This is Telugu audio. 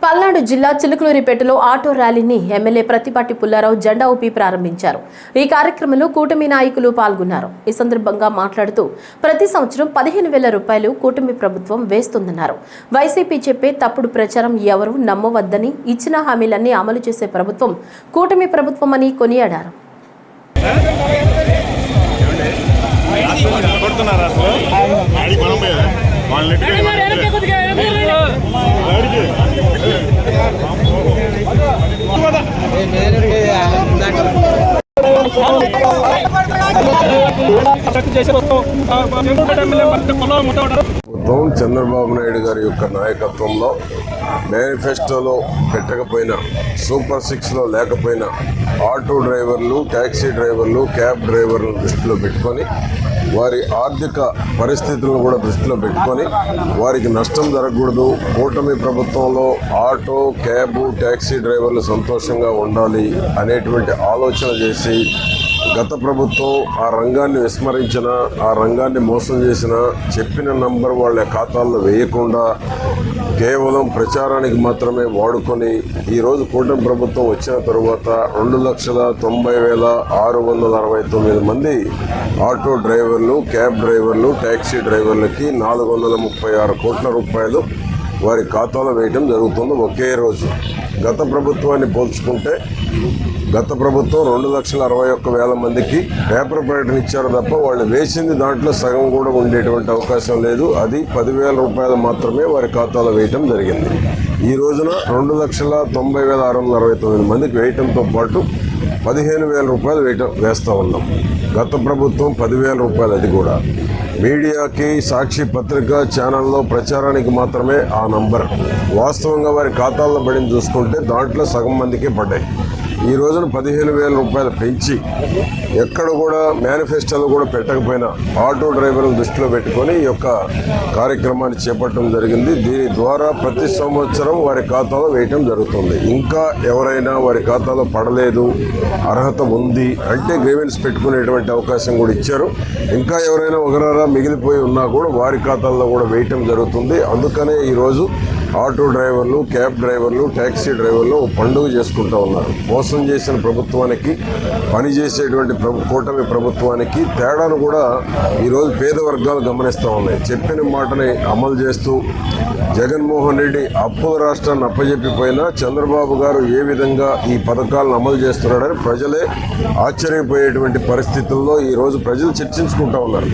పల్నాడు జిల్లా చిలుకలూరిపేటలో ఆటో ర్యాలీని ఎమ్మెల్యే ప్రతిపాటి పుల్లారావు జెండా ఊపి ప్రారంభించారు. ఈ కార్యక్రమంలో కూటమి నాయకులు పాల్గొన్నారు. ఈ సందర్భంగా మాట్లాడుతూ ప్రతి సంవత్సరం 15,000 రూపాయలు కూటమి ప్రభుత్వం వేస్తుందన్నారు. వైసీపీ చెప్పే తప్పుడు ప్రచారం ఎవరూ నమ్మవద్దని, ఇచ్చిన హామీలన్నీ అమలు చేసే ప్రభుత్వం కూటమి ప్రభుత్వం అని కొనియాడారు. చంద్రబాబు నాయుడు గారి యొక్క నాయకత్వంలో మేనిఫెస్టోలో పెట్టకపోయినా, సూపర్ 6లో లేకపోయినా ఆటో డ్రైవర్లు, ట్యాక్సీ డ్రైవర్లు, క్యాబ్ డ్రైవర్లను దృష్టిలో పెట్టుకొని, వారి ఆర్థిక పరిస్థితులను కూడా దృష్టిలో పెట్టుకొని వారికి నష్టం జరగకూడదు, కూటమి ప్రభుత్వంలో ఆటో, క్యాబ్, ట్యాక్సీ డ్రైవర్లు సంతోషంగా ఉండాలి అనేటువంటి ఆలోచన చేసి గత ప్రభుత్వం ఆ రంగాన్ని విస్మరించిన, ఆ రంగాన్ని మోసం చేసిన, చెప్పిన నంబర్ వాళ్ళ ఖాతాల్లో వేయకుండా కేవలం ప్రచారానికి మాత్రమే వాడుకొని ఈరోజు కూటమి ప్రభుత్వం వచ్చిన తరువాత 2,90,669 మంది ఆటో డ్రైవర్లు, క్యాబ్ డ్రైవర్లు, ట్యాక్సీ డ్రైవర్లకి 436 కోట్ల రూపాయలు వారి ఖాతాలో వేయడం జరుగుతుంది ఒకే రోజు. గత ప్రభుత్వాన్ని పోల్చుకుంటే గత ప్రభుత్వం 2,61,000 మందికి పేపర్ ప్రకటన ఇచ్చారు తప్ప వాళ్ళు వేసింది దాంట్లో సగం కూడా ఉండేటువంటి అవకాశం లేదు. అది 10,000 రూపాయలు మాత్రమే వారి ఖాతాలో వేయటం జరిగింది. ఈ రోజున 2,90,669 మందికి వేయటంతో పాటు 15,000 రూపాయలు వేస్తూ ఉన్నాం. గత ప్రభుత్వం 10,000 రూపాయలు, అది కూడా మీడియాకి, సాక్షి పత్రిక ఛానల్లో ప్రచారానికి మాత్రమే ఆ నంబర్. వాస్తవంగా వారి ఖాతాల్లో పడిన చూసుకుంటే దాంట్లో సగం మందికే పడ్డాయి. ఈ రోజున 15,000 రూపాయలు పెంచి ఎక్కడ కూడా మేనిఫెస్టోలో కూడా పెట్టకపోయినా ఆటో డ్రైవర్లను దృష్టిలో పెట్టుకొని ఈ యొక్క కార్యక్రమాన్ని చేపట్టడం జరిగింది. దీని ద్వారా ప్రతి సంవత్సరం వారి ఖాతాలో వేయటం జరుగుతుంది. ఇంకా ఎవరైనా వారి ఖాతాలో పడలేదు, అర్హత ఉంది అంటే గ్రీవెన్స్ పెట్టుకునేటువంటి అవకాశం కూడా ఇచ్చారు. ఇంకా ఎవరైనా ఒకరారా మిగిలిపోయి ఉన్నా కూడా వారి ఖాతాల్లో కూడా వేయటం జరుగుతుంది. అందుకనే ఈరోజు ఆటో డ్రైవర్లు, క్యాబ్ డ్రైవర్లు, ట్యాక్సీ డ్రైవర్లు పండుగ చేసుకుంటూ ఉన్నారు. మోసం చేసిన ప్రభుత్వానికి, పనిచేసేటువంటి కూటమి ప్రభుత్వానికి తేడాను కూడా ఈరోజు పేద వర్గాలు గమనిస్తూ ఉన్నాయి. చెప్పిన మాటని అమలు చేస్తూ జగన్మోహన్ రెడ్డి అప్పుల రాష్ట్రాన్ని అప్పజెప్పిపోయినా చంద్రబాబు గారు ఏ విధంగా ఈ పథకాలను అమలు చేస్తున్నాడని ప్రజలే ఆశ్చర్యపోయేటువంటి పరిస్థితుల్లో ఈరోజు ప్రజలు చర్చించుకుంటూ ఉన్నారు.